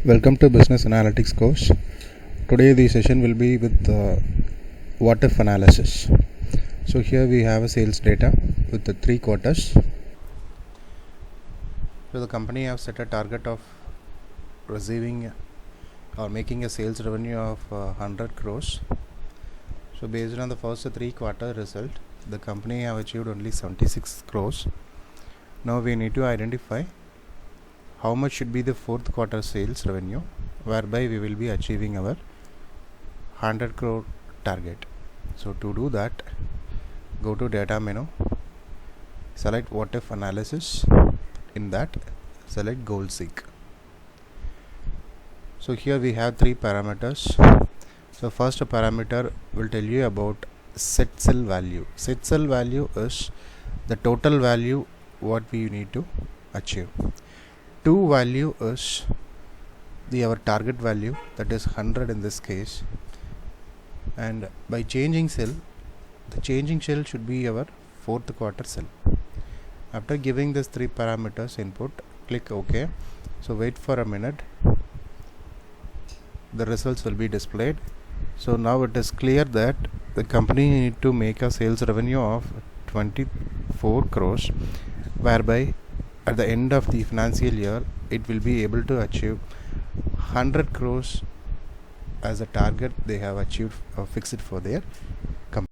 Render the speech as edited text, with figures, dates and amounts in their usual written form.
Welcome to Business Analytics course. Today the session will be with what if analysis. So here we have a sales data with the 3 quarters. So the company have set a target of receiving or making a sales revenue of 100 crores. So based on the first 3 quarter result, the company have achieved only 76 crores. Now we need to identify how much should be the fourth quarter sales revenue, whereby we will be achieving our 100 crore target. So to do that, go to data menu, select what if analysis. In that, select goal seek. So here we have 3 parameters. So first parameter will tell you about set sell value. Set sell value is the total value what we need to achieve. 2 value is our target value, that is 100 in this case, and by changing cell, the changing cell should be our fourth quarter cell. After giving this 3 parameters input, click OK. So wait for a minute, the results will be displayed. So now it is clear that the company need to make a sales revenue of 24 crores, whereby at the end of the financial year it will be able to achieve 100 crores as a target they have achieved or fixed for their company.